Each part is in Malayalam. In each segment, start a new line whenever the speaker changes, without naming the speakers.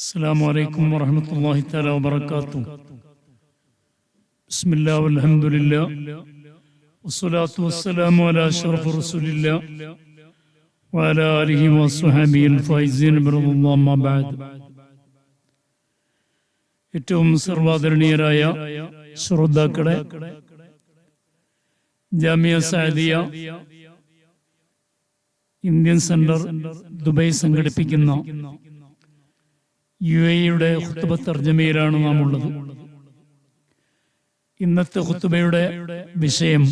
السلام عليكم ورحمة الله تعالى وبركاته. بسم الله والحمد لله والصلاة والسلام على أشرف رسول الله وعلى آله وصحبه الفائزين برضا الله ما بعد. ഏറ്റവും സർവാദരണീയരായ ശ്രോതാക്കളെ, Jamia Saadiya Indian centre Dubai സംഘടിപ്പിക്കുന്ന UAE-യുടെ ഖുത്ബ തർജമയിലാണ് നാം ഉള്ളത്. ഇന്നത്തെ ഖുത്ബയുടെ വിഷയം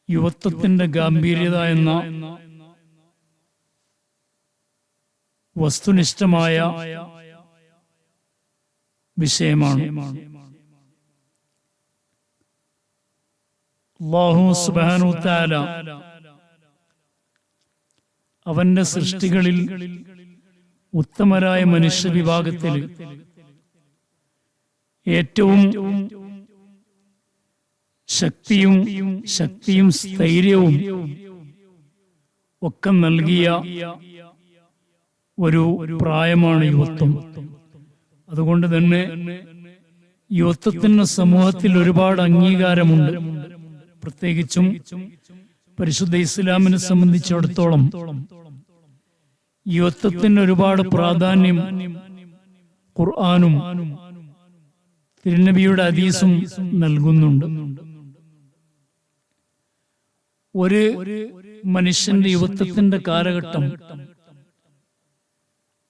യുവത്വത്തിന്റെ ഗാംഭീര്യത എന്ന വസ്തുനിഷ്ഠമായ വിഷയമാണ്. അല്ലാഹു സുബ്ഹാനഹു തആല അവന്റെ സൃഷ്ടികളിൽ ഉത്തമരായ മനുഷ്യ വിഭാഗത്തിൽ ഏറ്റവും ശക്തിയും സ്ഥൈര്യവും ഒക്കെ നൽകിയ ഒരു പ്രായമാണ് യുവത്വം. അതുകൊണ്ട് തന്നെ യുവത്വത്തിന് സമൂഹത്തിൽ ഒരുപാട് അംഗീകാരമുണ്ട്. പ്രത്യേകിച്ചും പരിശുദ്ധ ഇസ്ലാമിനെ സംബന്ധിച്ചിടത്തോളം യുവത്വത്തിന് ഒരുപാട് പ്രാധാന്യം ഖുർആനും തിരുനബിയുടെ ഹദീസും നൽകുന്നുണ്ട്. ഒരു മനുഷ്യന്റെ യുവത്വത്തിന്റെ കാലഘട്ടം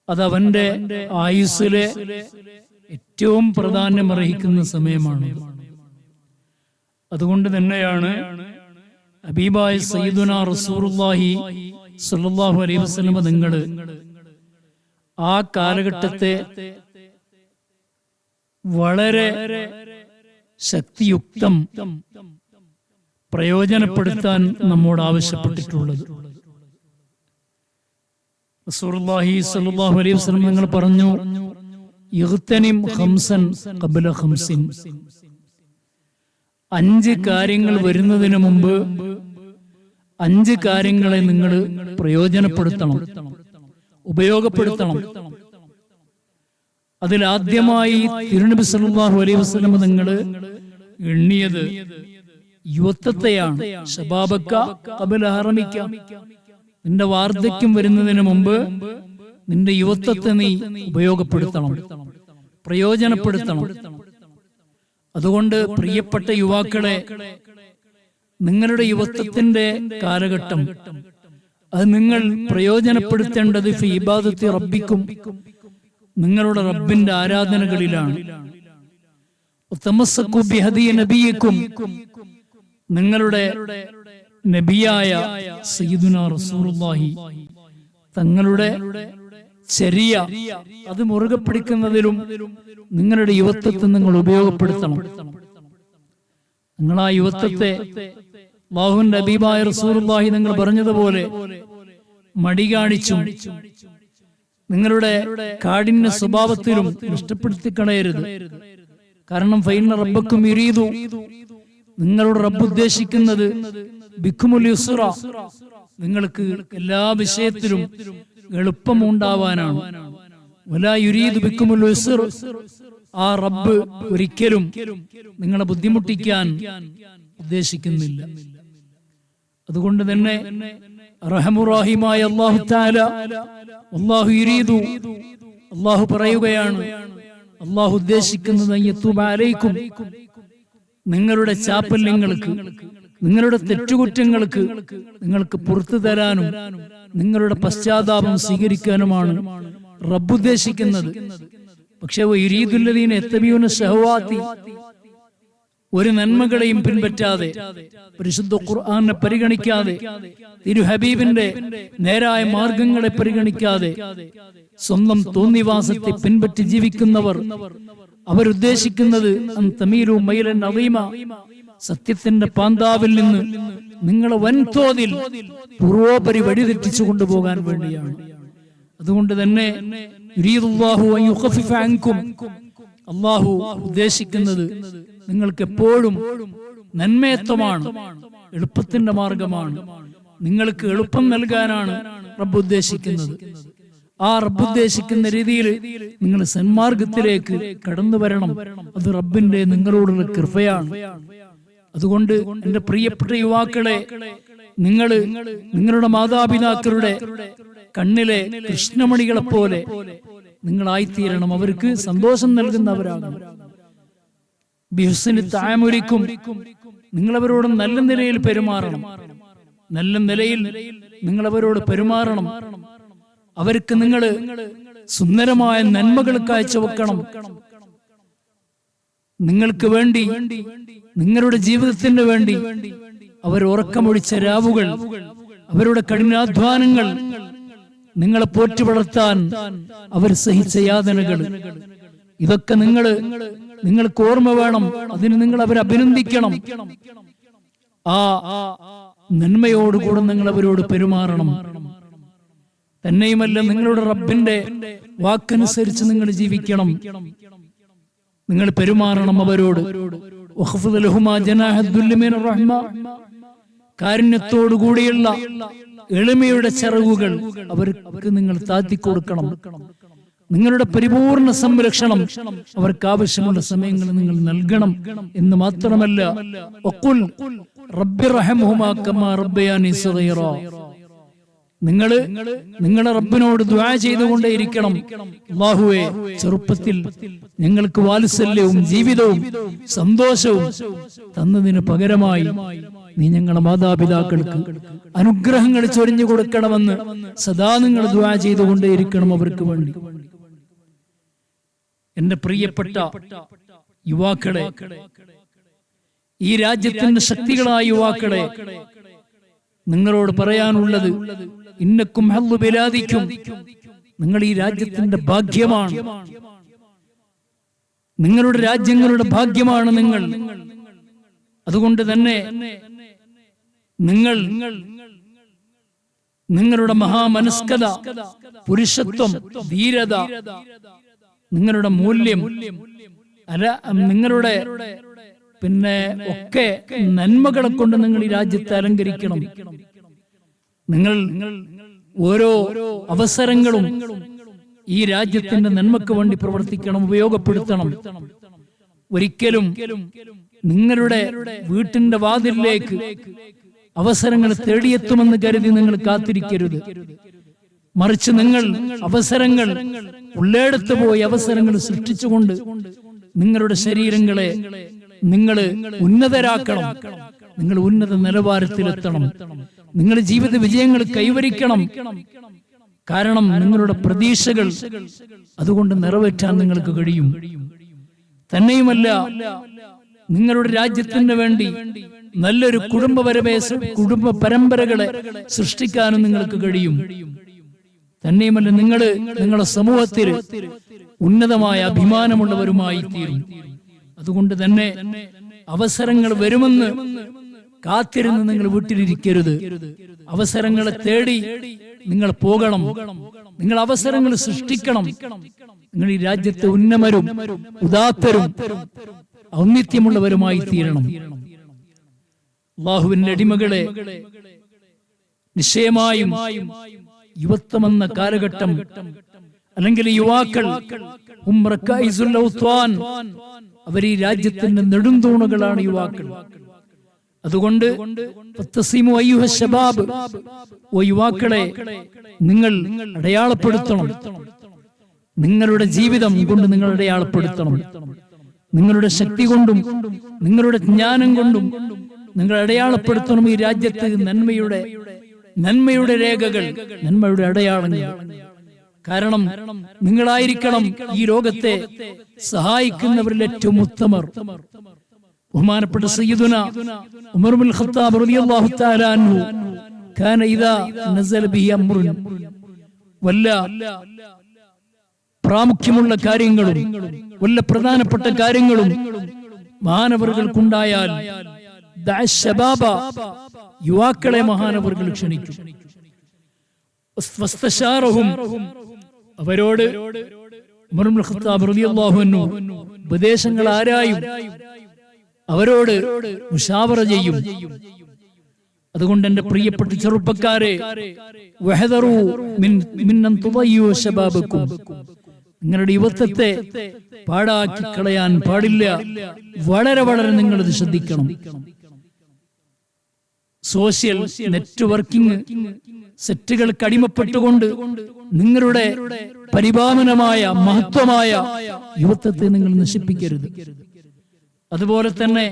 അതവന്റെ ആയുസ്സിലെ ഏറ്റവും പ്രാധാന്യമർഹിക്കുന്ന സമയമാണ്. അതുകൊണ്ട് തന്നെയാണ് ഹബീബായ സയ്യിദുനാ റസൂലുള്ളാഹി സ്വല്ലല്ലാഹു അലൈഹി വസല്ലം നിങ്ങൾ ആ കാലഘട്ടത്തെ വളരെ ശക്തിയുക്തം പ്രയോജനപ്പെടുത്താൻ നമ്മോട് ആവശ്യപ്പെട്ടിട്ടുള്ളത്. റസൂലുള്ളാഹി സ്വല്ലല്ലാഹു അലൈഹി വസല്ലം നിങ്ങൾ പറഞ്ഞു, ഇഗ്തനിം ഖംസൻ ഖബ്ല ഖംസിൻ, 5 കാര്യങ്ങൾ വരുന്നതിന് മുമ്പ് 5 കാര്യങ്ങളെ നിങ്ങൾ പ്രയോജനപ്പെടുത്തണം, ഉപയോഗപ്പെടുത്തണം. അതിലാദ്യമായി തിരുനബി സല്ലല്ലാഹു അലൈഹി വസല്ലം നിങ്ങൾ എണ്ണിയത് യുവത്വത്തെയാണ്. ശബാബക ഖബ്ല ഹറമിക, നിന്റെ വാർദ്ധക്യം വരുന്നതിന് മുമ്പ് നിന്റെ യുവത്വത്തെ നീ ഉപയോഗപ്പെടുത്തണം, പ്രയോജനപ്പെടുത്തണം. അതുകൊണ്ട് പ്രിയപ്പെട്ട യുവാക്കളെ, നിങ്ങളുടെ യുവത്വത്തിന്റെ കാലഘട്ടം അത് നിങ്ങൾ പ്രയോജനപ്പെടുത്തേണ്ടത് ഫി ഇബാദത്തി റബ്ബിക്കും, നിങ്ങളുടെ റബ്ബിന്റെ ആരാധനകളിലാണ്. തമസ്സകു ബിഹദി നബിയിക്കും, നിങ്ങളുടെ നബിയായ സയ്യിദുനാ റസൂലുള്ളാഹി തങ്ങളുടെ ചര്യ അത് മുറുകെ പിടിക്കുന്നതിലും നിങ്ങളുടെ യുവത്വത്തെ നിങ്ങൾ ഉപയോഗപ്പെടുത്തണം. നിങ്ങൾ ആ യുവത്വത്തെ അല്ലാഹുവിന്റെ ഹബീബായ റസൂലുള്ളാഹി നിങ്ങൾ പറഞ്ഞതുപോലെ മടി കാണിച്ചും നിങ്ങളുടെ കാഠിന്യ സ്വഭാവത്തിലും നഷ്ടപ്പെടുത്തി കളയരുത്. കാരണം ഫൈന റബ്ബക്കും യുരീദു, നിങ്ങളുടെ റബ്ബ് ഉദ്ദേശിക്കുന്നത് ബിക്കുമുൽ യുസ്റ, നിങ്ങൾക്ക് എല്ലാ വിഷയത്തിലും എളുപ്പമുണ്ടാവാനാണ്. വലാ യുരീദു ബിക്കുമുൽ ഉസ്ർ, ആ റബ്ബ് ഒരിക്കലും നിങ്ങളെ ബുദ്ധിമുട്ടിക്കാൻ ഉദ്ദേശിക്കുന്നില്ല. അതുകൊണ്ട് തന്നെ റഹമുറാഹിമായ അല്ലാഹു തആല അല്ലാഹു യുരീദു, അല്ലാഹു പറയുകയാണ്, അല്ലാഹു ഉദ്ദേശിക്കുന്നത് യതൂബ അലൈക്കും, നിങ്ങളുടെ ചാപ്പല്യങ്ങൾക്ക്, നിങ്ങളുടെ തെറ്റുകുറ്റങ്ങൾക്ക് നിങ്ങൾക്ക് പുറത്തു തരാനും നിങ്ങളുടെ പശ്ചാത്താപം സ്വീകരിക്കാനുമാണ് റബ്ബ് ഉദ്ദേശിക്കുന്നത്. പക്ഷേ യുരീദുല്ലദീന യത്തബിഊന ശഹവാതി, ഒരു നന്മകളെയും പിൻപറ്റാതെ, പരിശുദ്ധ ഖുർആനെ പരിഗണിക്കാതെ, തിരു ഹബീബിന്റെ നേരായ മാർഗങ്ങളെ പരിഗണിക്കാതെ സ്വന്തം തോന്നിവാസത്തെ പിൻപറ്റി ജീവിക്കുന്നവർ അവരുദ്ദേശിക്കുന്നത് തമീലു മൈലൻ അളീമ, സത്യത്തിന്റെ പാന്താവിൽ നിന്ന് നിങ്ങളെ വൻതോതിൽ പൂർവോപരി വഴിതെറ്റിച്ചു കൊണ്ടുപോകാൻ വേണ്ടിയാണ്. അതുകൊണ്ട് തന്നെ അല്ലാഹു ഉദ്ദേശിക്കുന്നത് നിങ്ങൾക്ക് എപ്പോഴും നന്മയത്വമാണ്, എളുപ്പത്തിന്റെ മാർഗമാണ്. നിങ്ങൾക്ക് എളുപ്പം നൽകാനാണ് റബ്ബ് ഉദ്ദേശിക്കുന്നത്. ആ റബ്ബ് ഉദ്ദേശിക്കുന്ന രീതിയിൽ നിങ്ങൾ സന്മാർഗത്തിലേക്ക് കടന്നു വരണം. അത് റബ്ബിന്റെ നിങ്ങളോടുള്ള കൃപയാണ്. അതുകൊണ്ട് എന്റെ പ്രിയപ്പെട്ട യുവാക്കളെ, നിങ്ങളുടെ മാതാപിതാക്കളുടെ കണ്ണിലെ കൃഷ്ണമണികളെ പോലെ നിങ്ങളായിത്തീരണം. അവർക്ക് സന്തോഷം നൽകുന്നവരാണ്. ബിഹുസ്നി തആമുലിക്കും, നിങ്ങളവരോട് നല്ല നിലയിൽ പെരുമാറണം. നല്ല നിലയിൽ നിങ്ങളവരോട് പെരുമാറണം. അവർക്ക് നിങ്ങൾ സുന്ദരമായ നന്മകൾ കാഴ്ചവെക്കണം. നിങ്ങൾക്ക് വേണ്ടി, നിങ്ങളുടെ ജീവിതത്തിന് വേണ്ടി അവർ ഉറക്കമൊഴിച്ച രാവുകൾ, അവരുടെ കഠിനാധ്വാനങ്ങൾ, നിങ്ങളെ പോറ്റി വളർത്താൻ അവർ സഹിച്ച യാതനകൾ, ഇതൊക്കെ നിങ്ങൾക്ക് ഓർമ്മ വേണം. അതിന് നിങ്ങൾ അവരെ അഭിനന്ദിക്കണം. ആ നന്മയോടുകൂടെ നിങ്ങൾ അവരോട് പെരുമാറണം. തന്നെയുമല്ല, നിങ്ങളുടെ റബ്ബിന്റെ വാക്കനുസരിച്ച് നിങ്ങൾ ജീവിക്കണം. നിങ്ങൾ പെരുമാറണം അവരോട്. കാരുണ്യത്തോടുകൂടിയുള്ള എളിമയുടെ ചിറകുകൾ അവർക്ക് നിങ്ങൾ താത്തിക്കൊടുക്കണം. നിങ്ങളുടെ പരിപൂർണ സംരക്ഷണം അവർക്ക് ആവശ്യമുള്ള സമയങ്ങൾ നിങ്ങൾ നൽകണം എന്ന് മാത്രമല്ല, നിങ്ങളുടെ റബ്ബിനോട് ദുആ ചെയ്തുകൊണ്ടേയിരിക്കണം. അല്ലാഹുവേ, ചെറുപ്പത്തിൽ ഞങ്ങൾക്ക് വാത്സല്യവും ജീവിതവും സന്തോഷവും തന്നതിന് പകരമായി നീ ഞങ്ങളുടെ മാതാപിതാക്കൾക്ക് അനുഗ്രഹങ്ങൾ ചൊരിഞ്ഞു കൊടുക്കണമെന്ന് സദാ നിങ്ങൾ ദുആ ചെയ്തുകൊണ്ടേയിരിക്കണം അവർക്ക് വേണ്ടി. എന്റെ പ്രിയപ്പെട്ട യുവാക്കളെ, ഈ രാജ്യത്തിന്റെ ശക്തികളായ യുവാക്കളെ, നിങ്ങളോട് പറയാനുള്ളത്, ഇന്നക്കും ഹല്ലു ബിലാദിക്കും, നിങ്ങൾ ഈ രാജ്യത്തിന്റെ ഭാഗ്യമാണ്. നിങ്ങളുടെ രാജ്യങ്ങളുടെ ഭാഗ്യമാണ് നിങ്ങൾ. അതുകൊണ്ട് തന്നെ നിങ്ങളുടെ മഹാമനസ്കത, പുരുഷത്വം, ധീരത, നിങ്ങളുടെ മൂല്യം, നിങ്ങളുടെ ഒക്കെ നന്മകളെ കൊണ്ട് നിങ്ങൾ ഈ രാജ്യത്തെ അലങ്കരിക്കണം. നിങ്ങൾ ഓരോ അവസരങ്ങളും ഈ രാജ്യത്തിന്റെ നന്മയ്ക്ക് വേണ്ടി പ്രവർത്തിക്കണം, ഉപയോഗപ്പെടുത്തണം. ഒരിക്കലും നിങ്ങളുടെ വീട്ടിന്റെ വാതിലിലേക്ക് അവസരങ്ങൾ തേടിയെത്തുമെന്ന് കരുതി നിങ്ങൾ കാത്തിരിക്കരുത്. മറിച്ച് നിങ്ങൾ അവസരങ്ങൾ ഉള്ളേടത്ത് പോയി അവസരങ്ങൾ സൃഷ്ടിച്ചുകൊണ്ട് നിങ്ങളുടെ ശരീരങ്ങളെ നിങ്ങൾ ഉന്നതരാക്കണം. നിങ്ങൾ ഉന്നത നിലവാരത്തിലെത്തണം. നിങ്ങൾ ജീവിത വിജയങ്ങൾ കൈവരിക്കണം. കാരണം നിങ്ങളുടെ പ്രതീക്ഷകൾ അതുകൊണ്ട് നിറവേറ്റാൻ നിങ്ങൾക്ക് കഴിയും. തന്നെയുമല്ല, നിങ്ങളുടെ രാജ്യത്തിന് വേണ്ടി നല്ലൊരു കുടുംബ പരമ്പരകളെ സൃഷ്ടിക്കാനും നിങ്ങൾക്ക് കഴിയും. തന്നെയുമല്ല, നിങ്ങളുടെ സമൂഹത്തിൽ ഉന്നതമായ അഭിമാനമുള്ളവരുമായി തീരും. അതുകൊണ്ട് തന്നെ അവസരങ്ങൾ വരുമെന്ന് കാത്തിരുന്ന് നിങ്ങൾ വീട്ടിലിരിക്കരുത്. അവസരങ്ങളെ തേടി നിങ്ങൾ പോകണം. നിങ്ങൾ അവസരങ്ങൾ സൃഷ്ടിക്കണം. നിങ്ങൾ ഈ രാജ്യത്തെ ഉന്നതരും ഉദാത്തരും ഔന്നിത്യമുള്ളവരുമായി തീരണം. അല്ലാഹുവിന്റെ അടിമകളെ, നിശ്ചയമായും യുവത്വമെന്ന കാലഘട്ടം, അല്ലെങ്കിൽ യുവാക്കൾ അവർ ഈ രാജ്യത്തിന്റെ നെടുന്തൂണുകളാണ് യുവാക്കൾ. അതുകൊണ്ട് ഓ യുവാക്കളെ, നിങ്ങൾ അടയാളപ്പെടുത്തണം. നിങ്ങളുടെ ജീവിതം കൊണ്ട് നിങ്ങൾ അടയാളപ്പെടുത്തണം. നിങ്ങളുടെ ശക്തി കൊണ്ടും നിങ്ങളുടെ ജ്ഞാനം കൊണ്ടും നിങ്ങൾ അടയാളപ്പെടുത്തണം ഈ രാജ്യത്ത് നന്മയുടെ രേഖകൾ, നന്മയുടെ അടയാളങ്ങൾ. കാരണം നിങ്ങളായിരിക്കണം ഈ ലോകത്തെ സഹായിക്കുന്നവരിൽ ഏറ്റവും ഉത്തമർ. ബഹുമാനപ്പെട്ട സയ്യിദുന ഉമർ ഇബ്നുൽ ഖത്താബ് റളിയല്ലാഹു തആല അൻഹു കാന ഇദാ നസല ബിഹി അംറുൻ, വല്ല പ്രാമുഖ്യമുള്ള കാര്യങ്ങളും വല്ല പ്രധാനപ്പെട്ട കാര്യങ്ങളും മഹാനവറുകൾക്കുണ്ടായാൽ യുവാക്കളെ മഹാനവറുകൾ ക്ഷണിക്കും. അവരോട് ഉമർ ഇബ്നുൽ ഖത്താബ് റളിയല്ലാഹു അൻഹു ഉപദേശങ്ങൾ ആരായും, അവരോട് മുശാവറ ചെയ്യും. അതുകൊണ്ട് എന്റെ പ്രിയപ്പെട്ട ചെറുപ്പക്കാരെ, വഹദറു മിൻ അൻ തുദയ്യു ശബാബക്കും, നിങ്ങളുടെ യുവത്വത്തെ പാഴാക്കി കളയാൻ പാടില്ല. വളരെ വളരെ നിങ്ങളത് ശ്രദ്ധിക്കണം. സോഷ്യൽ നെറ്റ്വർക്കിംഗ് സെറ്റുകൾക്ക് അടിമപ്പെട്ടുകൊണ്ട് നിങ്ങളുടെ പരിപാവനമായ മഹത്വമായ യുവത്വത്തെ നിങ്ങൾ നശിപ്പിക്കരുത്. അതുപോലെ തന്നെ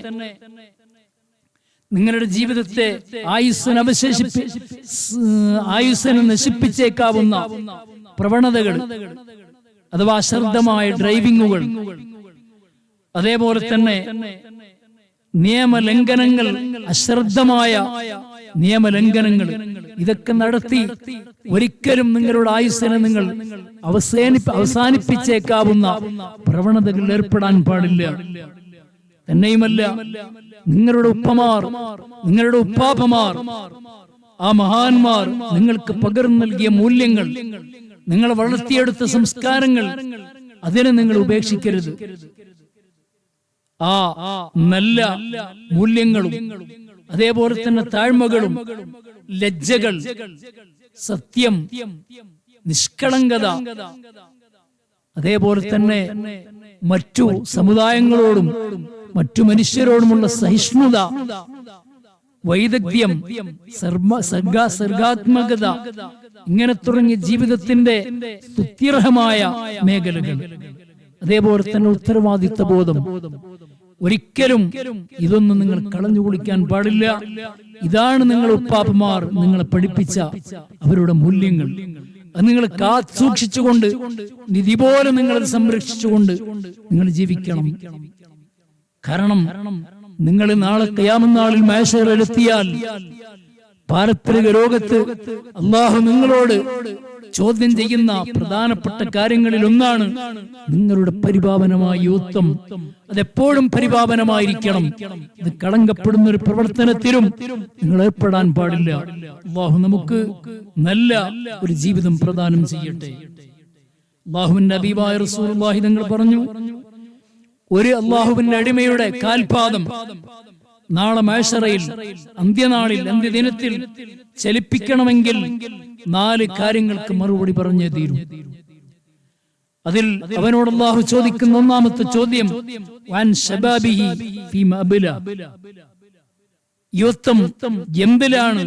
നിങ്ങളുടെ ജീവിതത്തെ ആയുസ്സിനെ നശിപ്പിച്ചേക്കാവുന്ന പ്രവണതകൾ അഥവാ അശ്രദ്ധമായ ഡ്രൈവിങ്ങുകൾ, അതേപോലെ തന്നെ നിയമലംഘനങ്ങൾ, അശ്രദ്ധമായ നിയമലംഘനങ്ങൾ, ഇതൊക്കെ നടത്തി ഒരിക്കലും നിങ്ങളുടെ ആയുസ്സിനെ നിങ്ങൾ അവസാനിപ്പിച്ചേക്കാവുന്ന പ്രവണതകളിൽ ഏർപ്പെടാൻ പാടില്ല. തന്നെയുമല്ല, നിങ്ങളുടെ ഉപ്പമാർ, നിങ്ങളുടെ ഉപ്പാപ്പമാർ, ആ മഹാന്മാർ നിങ്ങൾക്ക് പകർന്നു നൽകിയ മൂല്യങ്ങൾ, നിങ്ങൾ വളർത്തിയെടുത്ത സംസ്കാരങ്ങൾ, അതിനെ നിങ്ങൾ ഉപേക്ഷിക്കരുത്. ആ നല്ല മൂല്യങ്ങളും അതേപോലെ തന്നെ താഴ്മകളും ലജ്ജകൾ, സത്യം, നിഷ്കളങ്കത, അതേപോലെ തന്നെ മറ്റു സമുദായങ്ങളോടും മറ്റു മനുഷ്യരോടുമുള്ള സഹിഷ്ണുത, വൈദഗ്ധ്യം, സർഗാത്മകത, ഇങ്ങനെ തുടങ്ങിയ ജീവിതത്തിന്റെ സ്തുത്യർഹമായ മേഖലകൾ, അതേപോലെ തന്നെ ഉത്തരവാദിത്വ ബോധം, ഒരിക്കലും ഇതൊന്നും നിങ്ങൾ കളഞ്ഞു കുളിക്കാൻ പാടില്ല. ഇതാണ് നിങ്ങൾ ഉപ്പാപ്പമാർ നിങ്ങളെ പഠിപ്പിച്ച അവരുടെ മൂല്യങ്ങൾ. അത് നിങ്ങൾ കാത്തുസൂക്ഷിച്ചുകൊണ്ട് നിധി പോലെ നിങ്ങളത് സംരക്ഷിച്ചുകൊണ്ട് നിങ്ങൾ ജീവിക്കണം. കാരണം നിങ്ങൾ നാളെ ഖിയാമത്ത് നാളിൽ മഹ്ശറിലെത്തിയാൽ പാരത്രിക ലോകത്ത് അല്ലാഹു നിങ്ങളോട് ചോദ്യം ചെയ്യുന്ന പ്രധാനപ്പെട്ട കാര്യങ്ങളിൽ ഒന്നാണ് നിങ്ങളുടെ പരിപാവനമായ യുവത്വം. അതെപ്പോഴും പരിപാവനമായിരിക്കണം. ഇത് കളങ്കപ്പെടുന്ന ഒരു പ്രവർത്തനത്തിലും നിങ്ങൾ ഏർപ്പെടാൻ പാടില്ല. അല്ലാഹു നമുക്ക് നല്ല ഒരു ജീവിതം പ്രദാനം ചെയ്യട്ടെ. അല്ലാഹുവിന്റെ ഹബീബായ റസൂലുള്ളാഹി തങ്ങൾ പറഞ്ഞു, ഒരു അല്ലാഹുവിന്റെ അടിമയുടെ കാൽപാദം നാളെ മഹ്ശറയിൽ, അന്ത്യനാളിൽ, അന്ത്യദിനത്തിൽ ചലിപ്പിക്കണമെങ്കിൽ 4 കാര്യങ്ങൾക്ക് മറുപടി പറഞ്ഞേ തീരൂ. അതിൽ അവനോട് അല്ലാഹു ചോദിക്കുന്ന ഒന്നാമത്തെ ചോദ്യം, വൻ ശബാബിഹി ഫീമ അബ്ല, യുവത്വം എന്തിലാണ്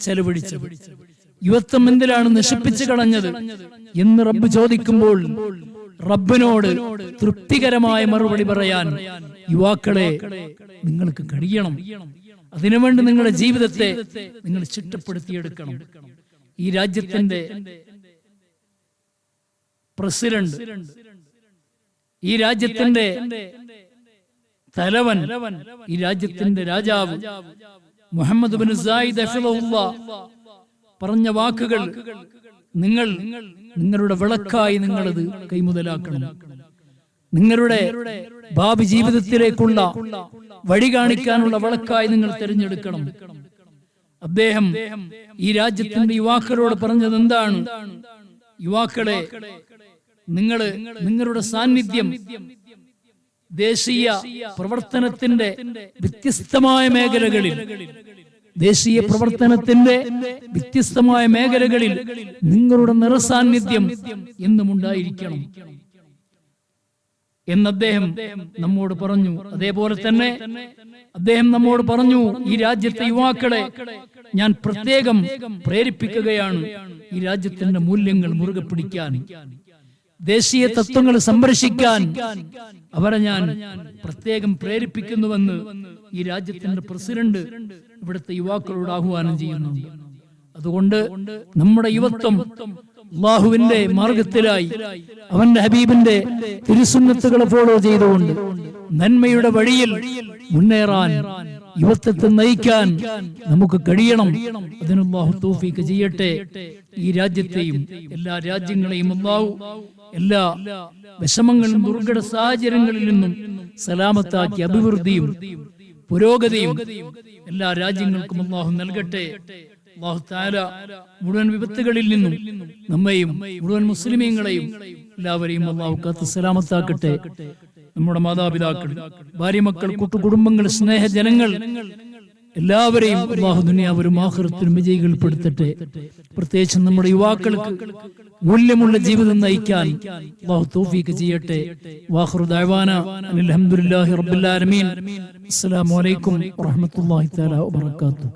ചെലവഴിച്ചത്, യുവത്വം എന്തിലാണ് നശിപ്പിച്ചു കളഞ്ഞത് എന്ന് റബ്ബ് ചോദിക്കുമ്പോൾ റബ്ബിനോട് തൃപ്തികരമായ മറുപടി പറയാൻ യുവാക്കളെ നിങ്ങൾക്ക് കഴിയണം. അതിനുവേണ്ടി നിങ്ങളുടെ ജീവിതത്തെ നിങ്ങൾ ചിട്ടപ്പെടുത്തിയെടുക്കണം. ഈ രാജ്യത്തിന്റെ പ്രസിഡന്റ്, ഈ രാജ്യത്തിന്റെ തലവൻ, ഈ രാജ്യത്തിന്റെ രാജാവ് മുഹമ്മദ് ബിൻ സായിദ് ഹഫിളഹുല്ലാഹ് പറഞ്ഞ വാക്കുകൾ നിങ്ങൾ നിങ്ങളുടെ വിളക്കായി നിങ്ങളത് കൈമുതലാക്കണം. നിങ്ങളുടെ ഭാവി ജീവിതത്തിലേക്കുള്ള വഴി കാണിക്കാനുള്ള വിളക്കായി നിങ്ങൾ തിരഞ്ഞെടുക്കണം. അദ്ദേഹം ഈ രാജ്യത്തിന്റെ യുവാക്കളോട് പറഞ്ഞത് എന്താണ്? യുവാക്കളെ, നിങ്ങളുടെ സാന്നിധ്യം ദേശീയ പ്രവർത്തനത്തിന്റെ വ്യത്യസ്തമായ മേഖലകളിൽ, ദേശീയ പ്രവർത്തനത്തിന്റെ വ്യത്യസ്തമായ മേഖലകളിൽ നിങ്ങളുടെ നിറസാന്നിധ്യം എന്നും ഉണ്ടായിരിക്കണം എന്ന് അദ്ദേഹം നമ്മോട് പറഞ്ഞു. അതേപോലെ തന്നെ അദ്ദേഹം നമ്മോട് പറഞ്ഞു, ഈ രാജ്യത്തെ യുവാക്കളെ ഞാൻ പ്രത്യേകം പ്രേരിപ്പിക്കുകയാണ് ഈ രാജ്യത്തിന്റെ മൂല്യങ്ങൾ മുറുകെ പിടിക്കാൻ, ദേശീയ തത്വങ്ങൾ സംരക്ഷിക്കാൻ അവരെ ഞാൻ പ്രത്യേകം പ്രേരിപ്പിക്കുന്നുവെന്ന് ഈ രാജ്യത്തിന്റെ പ്രസിഡന്റ് ഇവിടുത്തെ യുവാക്കളോട് ആഹ്വാനം ചെയ്യുന്നു. അതുകൊണ്ട് നമ്മുടെ യുവത്വം അല്ലാഹുവിന്റെ മാർഗത്തിലായി അവന്റെ ഹബീബിന്റെ തിരുസുന്നത്തുകളെ ഫോളോ ചെയ്തുകൊണ്ട് നന്മയുടെ വഴിയിൽ മുന്നേറാൻ, യുവത്വത്തെ നയിക്കാൻ നമുക്ക് കഴിയണം. അതിന് അല്ലാഹു തൗഫീഖ് ചെയ്യട്ടെ. ഈ രാജ്യത്തെയും എല്ലാ രാജ്യങ്ങളെയും അല്ലാഹു എല്ലാ വിഷമങ്ങളും ദുർഘട സാഹചര്യങ്ങളിൽ നിന്നും സലാമത്താക്കി അഭിവൃദ്ധിയും പുരോഗതിയും എല്ലാ രാജ്യങ്ങൾക്കും അല്ലാഹു നൽകട്ടെ. അല്ലാഹു തആല മുഴുവൻ വിപത്തുകളിൽ നിന്നും നമ്മയും മുഴുവൻ മുസ്ലിമീങ്ങളെയും എല്ലാവരെയും അല്ലാഹു കാത്ത് സലാമത്താക്കട്ടെ. നമ്മുടെ മാതാപിതാക്കൾ, ഭാര്യ, മക്കൾ, കൂട്ടുകുടുംബങ്ങൾ, സ്നേഹജനങ്ങൾ എല്ലാവരെയും അല്ലാഹു ദുനിയാവിലും ആഖിറത്തിലും വിജയികൾപ്പെടുത്തട്ടെ. പ്രത്യേകിച്ച് നമ്മുടെ യുവാക്കൾക്ക് മൂല്യമുള്ള ജീവിതം നയിക്കാൻ അല്ലാഹു തൗഫീഖ് ചെയ്യട്ടെ. വാഖിറു ദഅവാന അൽഹംദുലില്ലാഹി റബ്ബിൽ ആലമീൻ. അസ്സലാമു അലൈക്കും വറഹ്മത്തുള്ളാഹി തആല വബറകാതുഹു.